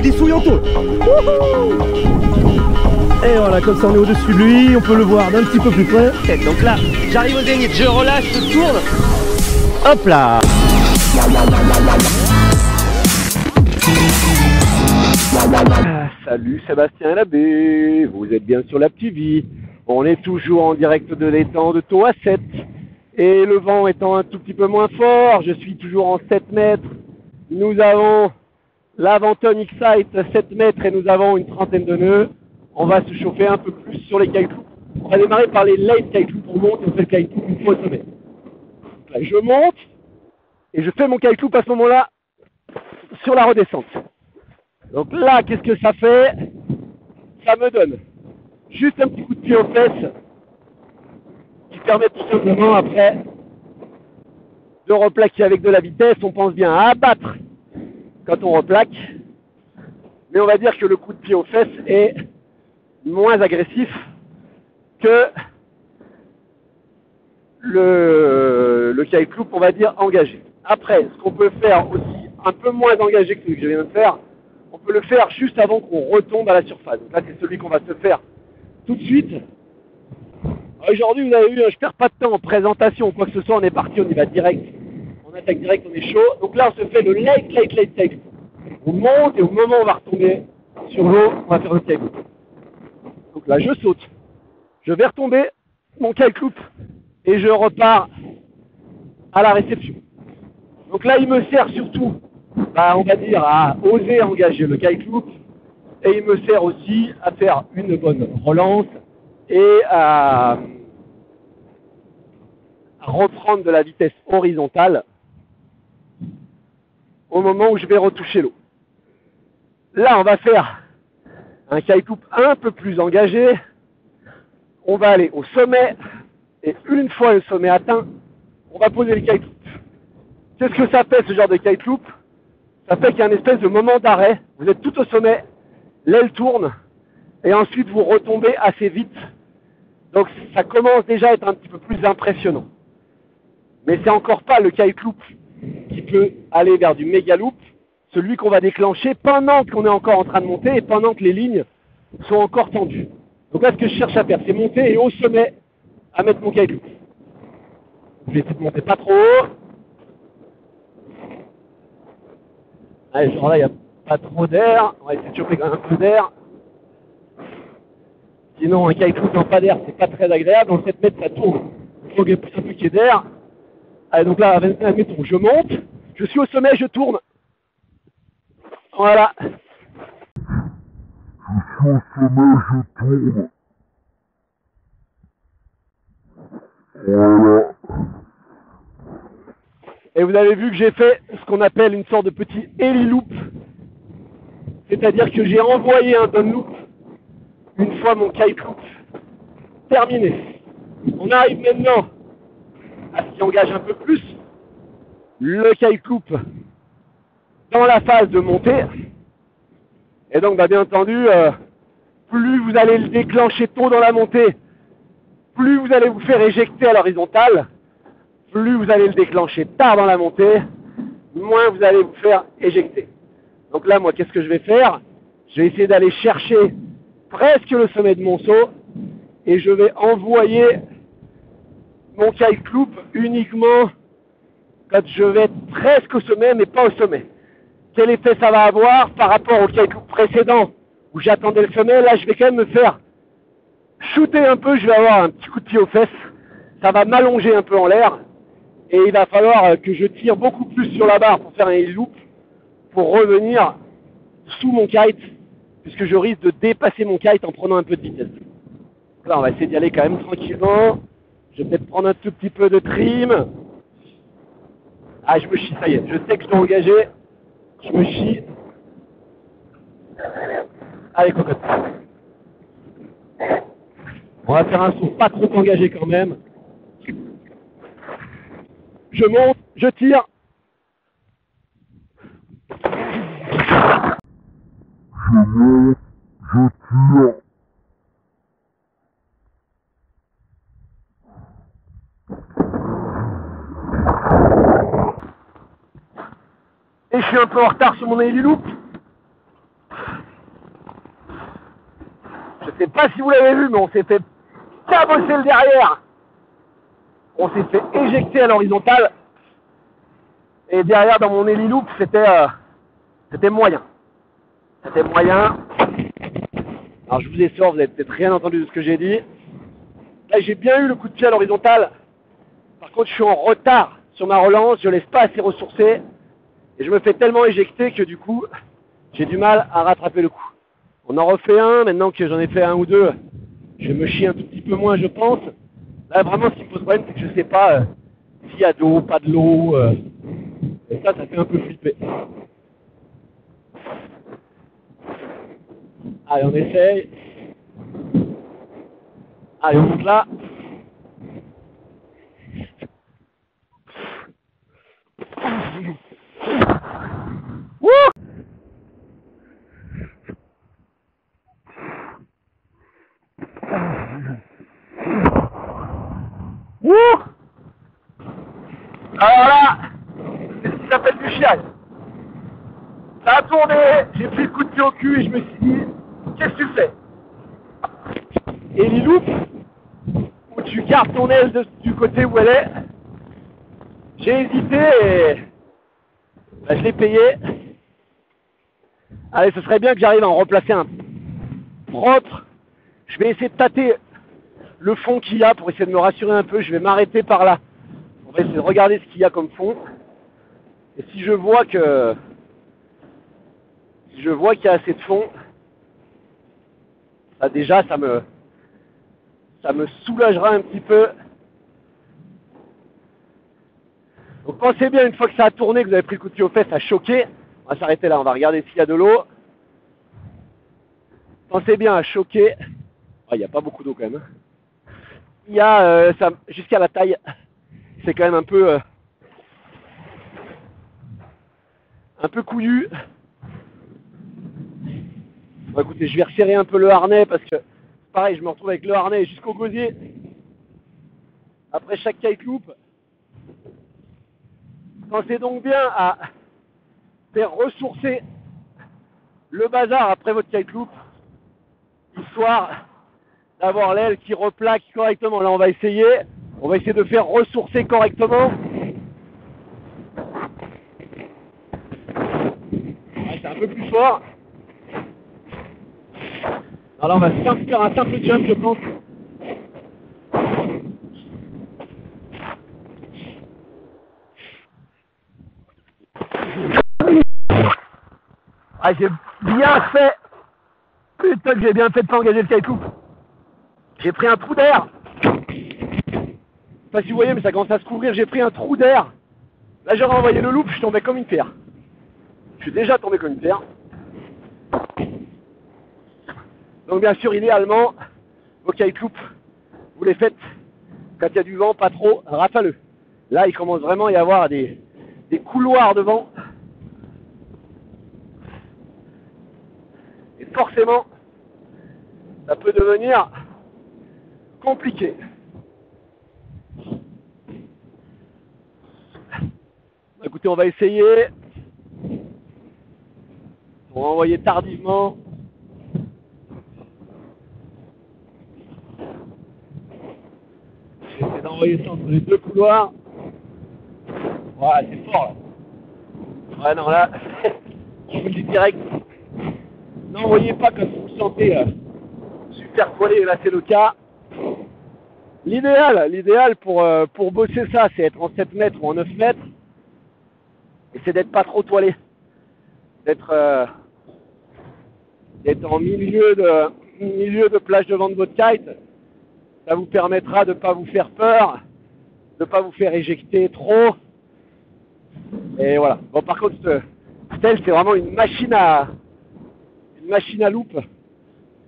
des souilles en tôle. Et voilà, comme ça on est au-dessus de lui, on peut le voir d'un petit peu plus près. Donc là, j'arrive au zénith, je relâche, je tourne. Hop là. Salut Sébastien Labbé, vous êtes bien sur la TV. On est toujours en direct de l'étang de Thau à 7. Et le vent étant un tout petit peu moins fort, je suis toujours en 7 mètres. Nous avons la Venton X-Sight 7 mètres et nous avons une trentaine de nœuds. On va se chauffer un peu plus sur les kite loops. On va démarrer par les late kite loops. On monte et on fait le kite loop une fois au sommet. Là, je monte et je fais mon kite loop à ce moment-là sur la redescente. Donc là, qu'est-ce que ça fait? Ça me donne juste un petit coup de pied aux fesses qui permet tout simplement après de replaquer avec de la vitesse. On pense bien à abattre quand on replaque, mais on va dire que le coup de pied aux fesses est moins agressif que le kite loop, on va dire, engagé. Après, ce qu'on peut faire aussi un peu moins engagé que ce que je viens de faire, on peut le faire juste avant qu'on retombe à la surface. Donc là, c'est celui qu'on va se faire tout de suite. Aujourd'hui, vous avez vu, je perds pas de temps en présentation ou quoi que ce soit, on est parti, on y va direct. On attaque direct, on est chaud. Donc là, on se fait le late kite. On monte et au moment où on va retomber sur l'eau, on va faire le kite loop. Donc là, je saute. Je vais retomber mon kite loop et je repars à la réception. Donc là, il me sert surtout, on va dire, à oser engager le kite loop et il me sert aussi à faire une bonne relance et à reprendre de la vitesse horizontale au moment où je vais retoucher l'eau. Là, on va faire un kite loop un peu plus engagé. On va aller au sommet et une fois le sommet atteint, on va poser le kite loop. Qu'est-ce que ça fait ce genre de kite loop? Ça fait qu'il y a une espèce de moment d'arrêt. Vous êtes tout au sommet, l'aile tourne et ensuite vous retombez assez vite. Donc ça commence déjà à être un petit peu plus impressionnant. Mais c'est encore pas le kite loop qui peut aller vers du méga loop, celui qu'on va déclencher pendant qu'on est encore en train de monter et pendant que les lignes sont encore tendues. Donc là, ce que je cherche à faire, c'est monter et au sommet à mettre mon kite loop. Je vais essayer de monter pas trop haut. Allez, genre là, il n'y a pas trop d'air. On va essayer de choper quand même un peu d'air. Sinon, un kite loop sans pas d'air, c'est pas très agréable. Dans 7 mètres, ça tourne. Il faut qu'il y ait plus un peu qu'il y ait d'air. Allez, donc là, admettons, je monte. Je suis au sommet, je tourne. Voilà. Je suis au sommet, je tourne. Voilà. Et vous avez vu que j'ai fait ce qu'on appelle une sorte de petit heli loop. C'est-à-dire que j'ai envoyé un down loop une fois mon kite loop terminé. On arrive maintenant à ce qui engage un peu plus le kite loop dans la phase de montée. Et donc, bien entendu, plus vous allez le déclencher tôt dans la montée, plus vous allez vous faire éjecter à l'horizontale, plus vous allez le déclencher tard dans la montée, moins vous allez vous faire éjecter. Donc là, moi, qu'est-ce que je vais faire? Je vais essayer d'aller chercher presque le sommet de mon saut et je vais envoyer mon kite loop uniquement quand je vais être presque au sommet, mais pas au sommet. Quel effet ça va avoir par rapport au kite loop précédent où j'attendais le sommet? Là, je vais quand même me faire shooter un peu, je vais avoir un petit coup de pied aux fesses, ça va m'allonger un peu en l'air et il va falloir que je tire beaucoup plus sur la barre pour faire un heli loop pour revenir sous mon kite puisque je risque de dépasser mon kite en prenant un peu de vitesse. Là, on va essayer d'y aller quand même tranquillement. Je vais peut-être prendre un tout petit peu de trim. Ah, je me chie, ça y est, je sais que je dois engager. Je me chie. Allez, cocotte. On va faire un saut pas trop engagé quand même. Je monte, je tire. Je monte, je tire. Et je suis un peu en retard sur mon heli loop. Je sais pas si vous l'avez vu, mais on s'est fait cabosser le derrière. On s'est fait éjecter à l'horizontale. Et derrière, dans mon héliloop, c'était moyen. C'était moyen. Alors je vous ai sorti, vous n'avez peut-être rien entendu de ce que j'ai dit. Là, j'ai bien eu le coup de pied à l'horizontale. Par contre, je suis en retard sur ma relance. Je ne laisse pas assez ressourcer. Et je me fais tellement éjecter que du coup, j'ai du mal à rattraper le coup. On en refait un. Maintenant que j'en ai fait un ou deux, je vais me chier un tout petit peu moins, je pense. Là, vraiment, ce qui me pose problème, c'est que je ne sais pas s'il y a de l'eau, pas de l'eau. Et ça fait un peu flipper. Allez, on essaye. Allez, on monte là. Wouh! Wouh! Alors là, c'est ce qui s'appelle du chial. Ça a tourné, j'ai pris le coup de pied au cul et je me suis dit, qu'est-ce que tu fais? Et l'e-loop, où tu gardes ton aile du côté où elle est, j'ai hésité et je l'ai payé. Allez, ce serait bien que j'arrive à en replacer un propre. Je vais essayer de tâter le fond qu'il y a pour essayer de me rassurer un peu. Je vais m'arrêter par là. On va essayer de regarder ce qu'il y a comme fond. Et si je vois qu'il y a assez de fond, ça déjà ça me soulagera un petit peu. Donc pensez bien, une fois que ça a tourné, que vous avez pris le coup de pied aux fesses, à choquer. On va s'arrêter là, on va regarder s'il y a de l'eau. Pensez bien à choquer. Oh, il n'y a pas beaucoup d'eau quand même. Il y a ça jusqu'à la taille. C'est quand même un peu couillu. Bon, écoutez, je vais resserrer un peu le harnais parce que pareil, je me retrouve avec le harnais jusqu'au gosier. Après chaque kite loop. Pensez donc bien à faire ressourcer le bazar après votre kite loop, histoire d'avoir l'aile qui replaque correctement. Là, on va essayer de faire ressourcer correctement. Ouais, c'est un peu plus fort. Alors là, on va faire un simple jump, je pense. Ah, j'ai bien fait. Putain que j'ai bien fait de pas engager le kite loop. J'ai pris un trou d'air. Je sais pas si vous voyez, mais ça commence à se couvrir. J'ai pris un trou d'air. Là, j'aurais envoyé le loop, je tombais comme une pierre. Je suis déjà tombé comme une pierre. Donc bien sûr, idéalement, vos kite loop, vous les faites quand il y a du vent, pas trop rafaleux. Là, il commence vraiment à y avoir des couloirs de vent. Et forcément, ça peut devenir compliqué. Écoutez, on va essayer. On va envoyer tardivement. J'essaie d'envoyer ça entre les deux couloirs. Voilà, c'est fort là. Ouais, non, là, je vous le dis direct. N'envoyez pas comme vous vous sentez super poilé, là c'est le cas. L'idéal pour bosser ça, c'est être en 7 mètres ou en 9 mètres. Et c'est d'être pas trop toilé. D'être en milieu de plage devant de votre kite. Ça vous permettra de ne pas vous faire peur, de ne pas vous faire éjecter trop. Et voilà. Bon, par contre, Stel, c'est vraiment une machine à loop.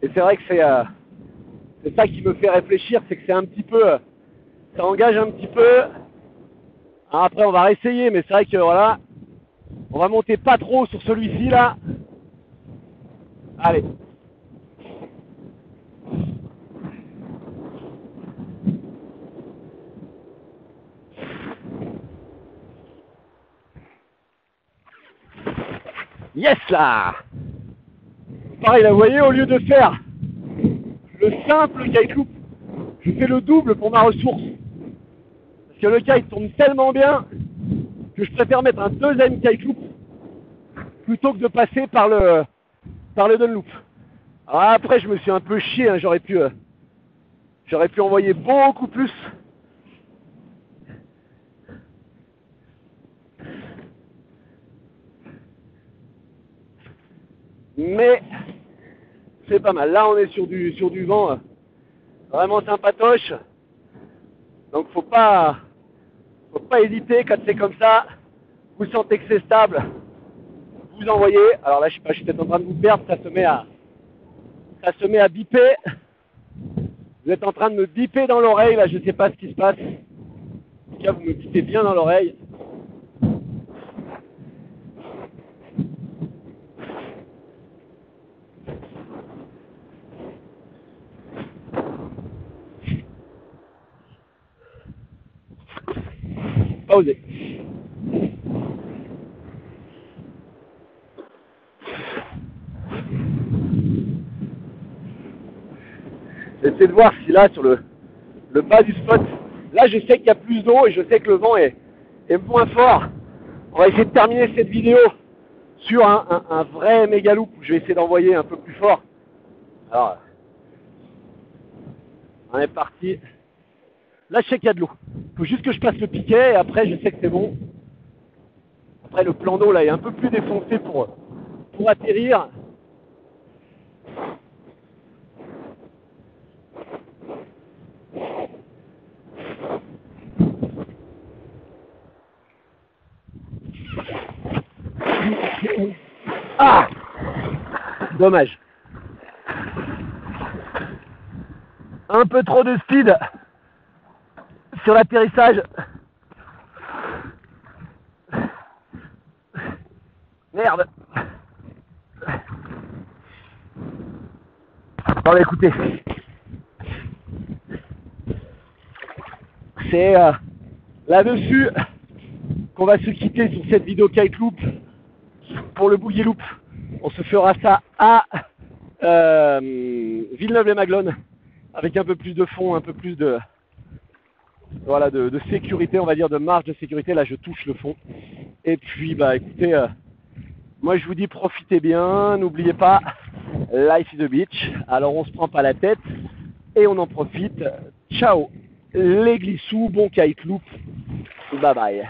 Et c'est vrai que c'est ça qui me fait réfléchir, c'est que c'est un petit peu, ça engage un petit peu. Alors après, on va réessayer, mais c'est vrai que voilà, on va monter pas trop sur celui-ci là. Allez. Yes là. Pareil là, vous voyez, au lieu de faire le simple kite loop, je fais le double pour ma ressource. Parce que le kite tourne tellement bien que je préfère mettre un deuxième kite loop plutôt que de passer par le Dunlop. Alors après, je me suis un peu chié, hein, j'aurais pu envoyer beaucoup plus. Mais c'est pas mal. Là, on est sur du vent vraiment sympatoche. Donc, faut pas hésiter quand c'est comme ça. Vous sentez que c'est stable, vous envoyez. Alors là, je sais pas, je suis peut-être en train de vous perdre. Ça se met à biper. Vous êtes en train de me biper dans l'oreille. Là, je sais pas ce qui se passe. En tout cas, vous me bipez bien dans l'oreille. Pas osé. J'essaie de voir si là, sur le bas du spot, là je sais qu'il y a plus d'eau et je sais que le vent est moins fort. On va essayer de terminer cette vidéo sur un vrai méga loop où je vais essayer d'envoyer un peu plus fort. Alors, on est parti. Là je sais qu'il y a de l'eau. Il faut juste que je passe le piquet et après je sais que c'est bon. Après le plan d'eau là est un peu plus défoncé pour atterrir. Ah! Dommage. Un peu trop de speed sur l'atterrissage. Merde. Bon, bah, écoutez. C'est là-dessus qu'on va se quitter sur cette vidéo kite loop. Pour le boogie loop, on se fera ça à Villeneuve-les-Maglones avec un peu plus de fond, un peu plus de sécurité, on va dire, de marge de sécurité. Là, je touche le fond. Et puis, bah, écoutez, moi, je vous dis, profitez bien. N'oubliez pas, life is a beach. Alors, on se prend pas la tête et on en profite. Ciao, les glissous, bon kite loop. Bye bye.